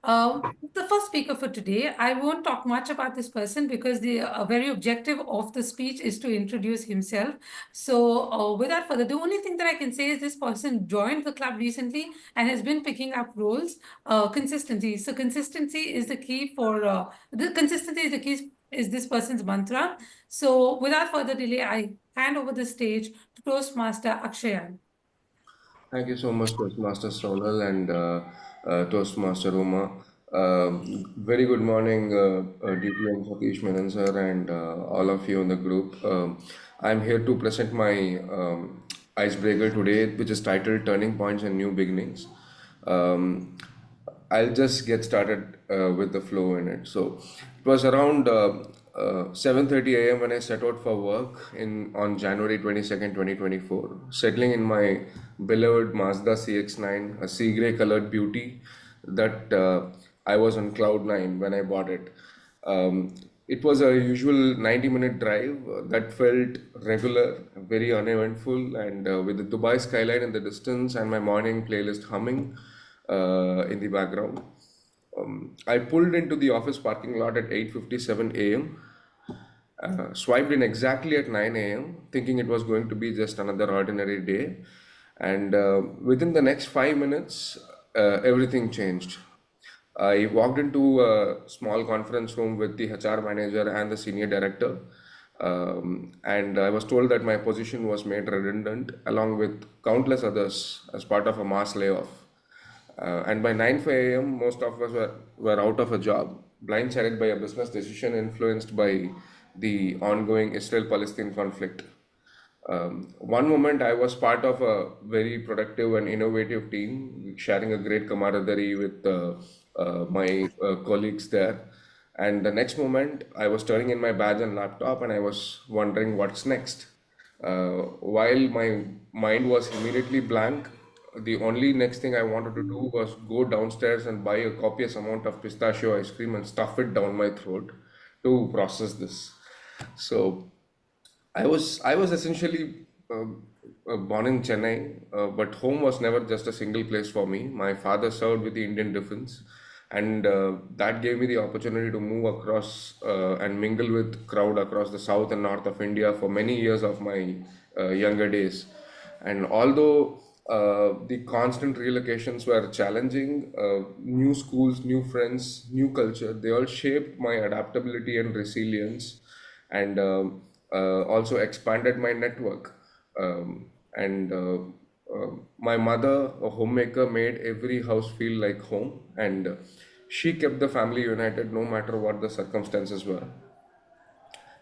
The first speaker for today, I won't talk much about this person because the very objective of the speech is to introduce himself. So, without further ado, the only thing that I can say is this person joined the club recently and has been picking up roles. Consistency. So, consistency is the key for the consistency is the key is this person's mantra. So, without further delay, I hand over the stage to Toastmaster Akshayan. Thank you so much, Toastmaster Ronald and Toastmaster Uma. Very good morning, DPM Satish Menon sir, and all of you in the group. I'm here to present my icebreaker today, which is titled Turning Points and New Beginnings. Um, I'll just get started with the flow in it. So it was around 7:30 a.m. when I set out for work in on January 22nd, 2024, settling in my beloved Mazda CX-9, a sea gray colored beauty that I was on cloud nine when I bought it. It was a usual 90-minute drive that felt regular, very uneventful, and with the Dubai skyline in the distance and my morning playlist humming in the background. I pulled into the office parking lot at 8:57 a.m., swiped in exactly at 9 a.m., thinking it was going to be just another ordinary day. And within the next 5 minutes, everything changed. I walked into a small conference room with the HR manager and the senior director, and I was told that my position was made redundant along with countless others as part of a mass layoff. And by 9:05 a.m., most of us were out of a job, blindsided by a business decision influenced by the ongoing Israel Palestine conflict. One moment I was part of a very productive and innovative team, sharing a great camaraderie with my colleagues there. And the next moment, I was turning in my badge and laptop and I was wondering what's next. While my mind was immediately blank, the only next thing I wanted to do was go downstairs and buy a copious amount of pistachio ice cream and stuff it down my throat to process this. So I was essentially born in Chennai, but home was never just a single place for me. My father served with the Indian Defense, and that gave me the opportunity to move across and mingle with crowd across the south and north of India for many years of my younger days. And although the constant relocations were challenging, new schools, new friends, new culture, they all shaped my adaptability and resilience and also expanded my network. And My mother, a homemaker, made every house feel like home, and she kept the family united no matter what the circumstances were.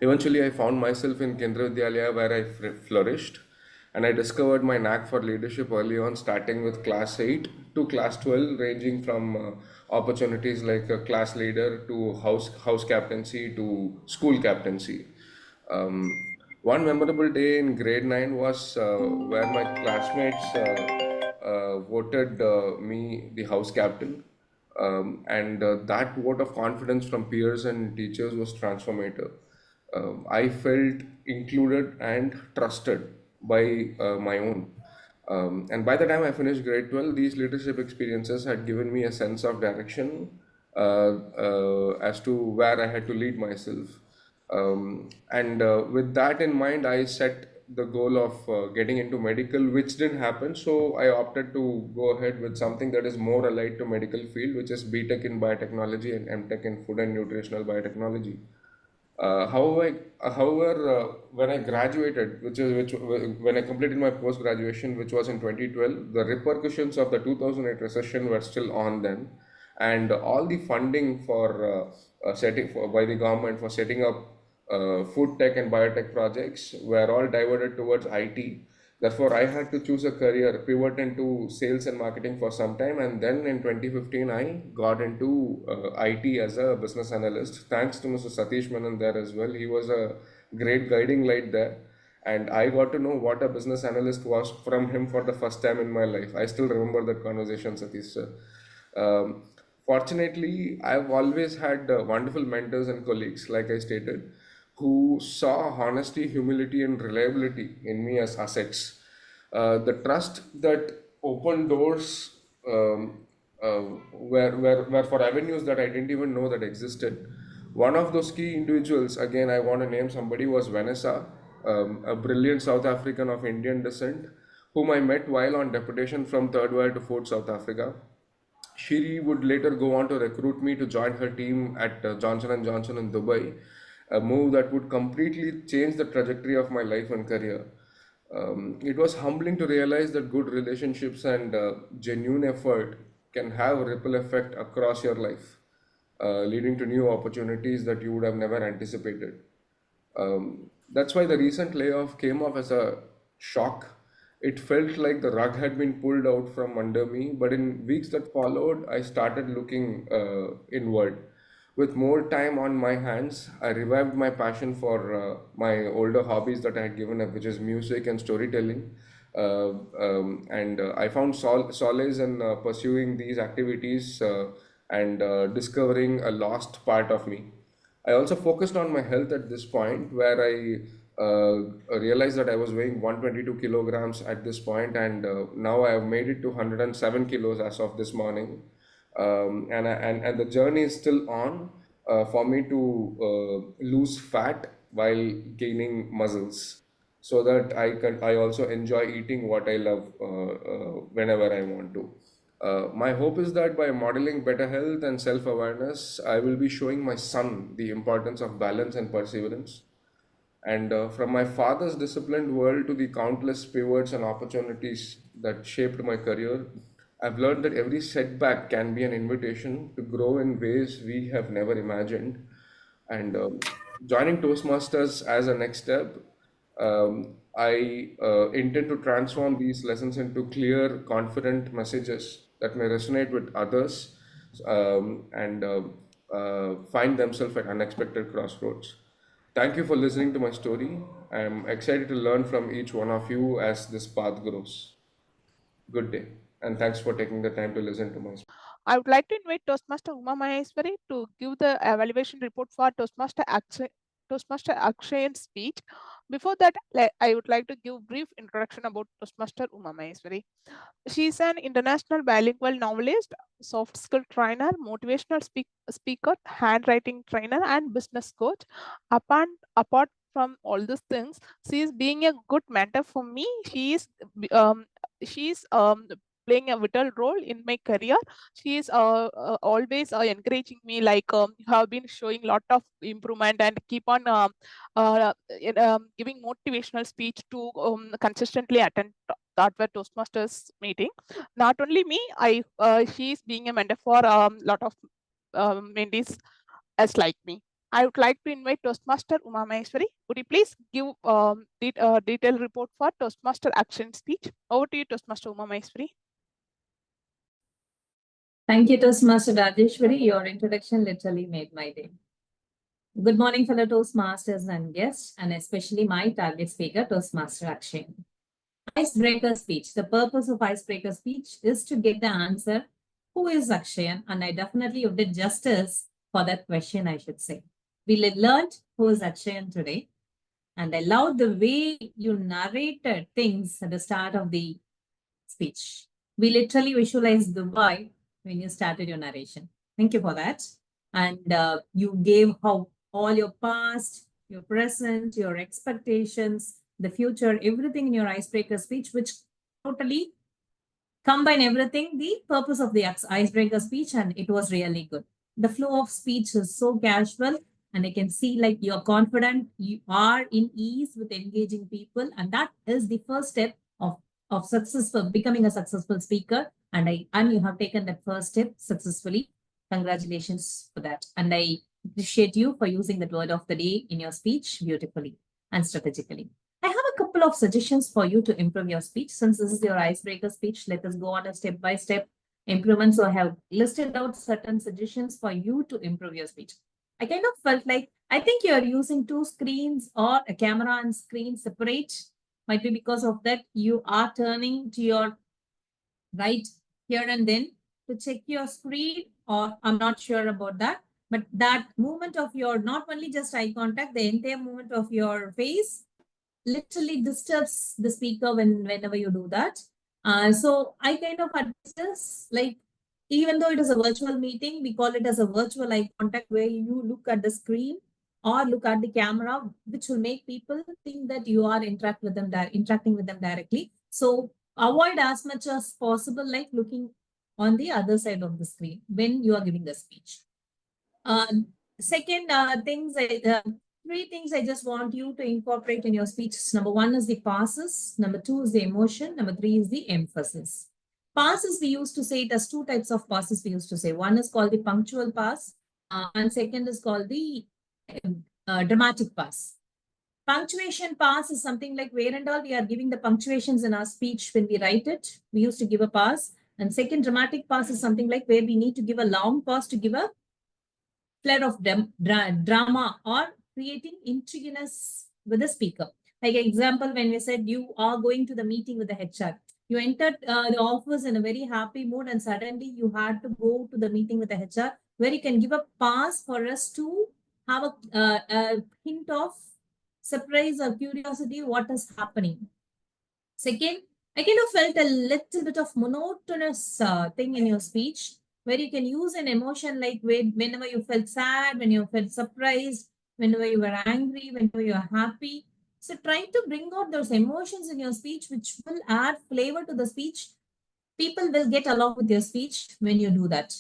Eventually, I found myself in Kendra Vidyalaya where I flourished, and I discovered my knack for leadership early on, starting with class 8 to class 12, ranging from opportunities like a class leader to house captaincy to school captaincy. Um, One memorable day in grade 9 was where my classmates voted me the house captain. And That vote of confidence from peers and teachers was transformative. I felt included and trusted by my own. And by the time I finished grade 12, these leadership experiences had given me a sense of direction as to where I had to lead myself. And With that in mind, I set the goal of getting into medical, which didn't happen. So I opted to go ahead with something that is more allied to medical field, which is BTech in biotechnology and MTech in food and nutritional biotechnology. When I graduated, which when I completed my post graduation, which was in 2012, the repercussions of the 2008 recession were still on then, and all the funding for setting for by the government for setting up food tech and biotech projects were all diverted towards IT. Therefore, I had to choose a career, pivot into sales and marketing for some time, and then in 2015, I got into IT as a business analyst. Thanks to Mr. Satish Menon there as well. He was a great guiding light there, and I got to know what a business analyst was from him for the first time in my life. I still remember that conversation, Satish sir. Um, Fortunately, I've always had wonderful mentors and colleagues, like I stated, who saw honesty, humility, and reliability in me as assets. The trust that opened doors uh, were for avenues that I didn't even know that existed. One of those key individuals, again, I want to name somebody, was Vanessa, a brilliant South African of Indian descent, whom I met while on deputation from Third World to Fourth South Africa. She would later go on to recruit me to join her team at Johnson and Johnson in Dubai, a move that would completely change the trajectory of my life and career. It was humbling to realize that good relationships and genuine effort can have a ripple effect across your life, leading to new opportunities that you would have never anticipated. That's why the recent layoff came off as a shock. It felt like the rug had been pulled out from under me, but in weeks that followed, I started looking inward. With more time on my hands, I revived my passion for my older hobbies that I had given up, which is music and storytelling. And I found solace in pursuing these activities and discovering a lost part of me. I also focused on my health at this point, where I realized that I was weighing 122 kilograms at this point, and now I have made it to 107 kilos as of this morning. And the journey is still on for me to lose fat while gaining muscles, so that I also enjoy eating what I love whenever I want to. My hope is that by modeling better health and self awareness, I will be showing my son the importance of balance and perseverance. And from my father's disciplined world to the countless pivots and opportunities that shaped my career, I've learned that every setback can be an invitation to grow in ways we have never imagined. And joining Toastmasters as a next step, I intend to transform these lessons into clear, confident messages that may resonate with others and find themselves at unexpected crossroads. Thank you for listening to my story. I'm excited to learn from each one of you as this path grows. Good day, and thanks for taking the time to listen to my speech. I would like to invite Toastmaster Umamaheswari to give the evaluation report for Toastmaster Akshayan's speech. Before that, I would like to give brief introduction about Toastmaster Umamaheswari. She is an international bilingual novelist, soft skill trainer, motivational speaker, handwriting trainer, and business coach. Apart from all these things, she is being a good mentor for me. Um, she is playing a vital role in my career. She is always encouraging me, like you have been showing lot of improvement and keep on giving motivational speech to consistently attend that were Toastmasters meeting. Not only me, she is being a mentor for lot of mentees as like me. I would like to invite Toastmaster Umamaheswari. Would you please give detailed report for Toastmaster action speech? Over to you, Toastmaster Umamaheswari. Thank you, Toastmaster Rajeshwari. Your introduction literally made my day. Good morning, fellow Toastmasters and guests, and especially my target speaker, Toastmaster Akshay. Icebreaker speech. The purpose of icebreaker speech is to get the answer, who is Akshayan? And I definitely did justice for that question, I should say. We learned who is Akshayan today, and I love the way you narrated things at the start of the speech. We literally visualized Dubai when you started your narration. Thank you for that. And you gave how all your past, your present, your expectations, the future, everything in your icebreaker speech, which totally combine everything, the purpose of the icebreaker speech, and it was really good. The flow of speech is so casual, and I can see like you're confident, you are in ease with engaging people, and that is the first step of successful becoming a successful speaker. And you have taken that first step successfully. Congratulations for that. And I appreciate you for using the word of the day in your speech beautifully and strategically. I have a couple of suggestions for you to improve your speech. Since this is your icebreaker speech, let us go on a step-by-step improvement. So I have listed out certain suggestions for you to improve your speech. I kind of felt like, I think you're using two screens or a camera and screen separate. Might be because of that you are turning to your right here and then to check your screen, or I'm not sure about that. But that movement of your, not only just eye contact, the entire movement of your face literally disturbs the speaker whenever you do that. So I kind of advise this, like Even though it is a virtual meeting, we call it as a virtual eye contact where you look at the screen or look at the camera, which will make people think that you are interacting with them directly. So avoid as much as possible, like looking on the other side of the screen when you are giving the speech. Uh, second three things I just want you to incorporate in your speech. Number one is the pauses. Number two is the emotion. Number three is the emphasis. Passes, we used to say it as two types of passes we used to say. One is called the punctual pass, and second is called the dramatic pass. Punctuation pass is something like where and all we are giving the punctuations in our speech when we write it. We used to give a pass. And second, dramatic pass is something like where we need to give a long pause to give a flare of drama or creating intrigueness with the speaker. Like example, when we said you are going to the meeting with the HR, you entered the office in a very happy mood and suddenly you had to go to the meeting with the HR where you can give a pass for us to have a hint of surprise or curiosity what is happening. Second, I kind of felt a little bit of monotonous thing in your speech where you can use an emotion like whenever you felt sad, when you felt surprised, whenever you were angry, whenever you are happy. So try to bring out those emotions in your speech, which will add flavor to the speech. People will get along with your speech when you do that.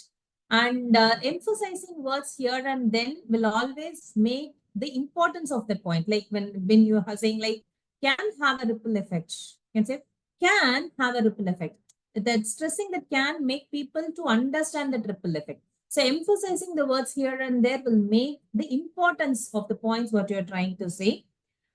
And emphasizing words here and then will always make the importance of the point. Like when you are saying like can have a ripple effect. You can say can have a ripple effect. That stressing that can make people to understand that ripple effect. So emphasizing the words here and there will make the importance of the points what you're trying to say.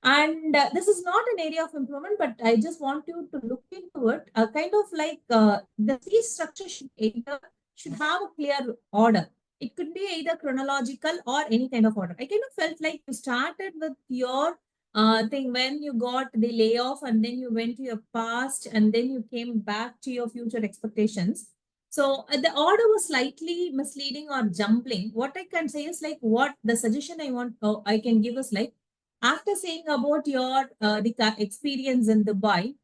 And this is not an area of improvement, but I just want you to look into it. Kind of like the speech structure should have a clear order. It could be either chronological or any kind of order. I kind of felt like you started with your thing when you got the layoff and then you went to your past and then you came back to your future expectations. So the order was slightly misleading or jumbling. What I can say is like what the suggestion I can give is like after saying about your the experience in Dubai,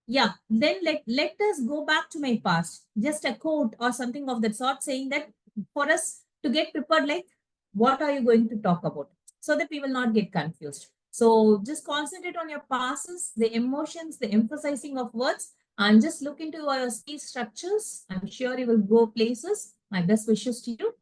yeah, then let us go back to my past. Just a quote or something of that sort saying that for us to get prepared, like what are you going to talk about? So that we will not get confused. So just concentrate on your passes, the emotions, the emphasizing of words, and just look into your speech structures. I'm sure you will go places. My best wishes to you.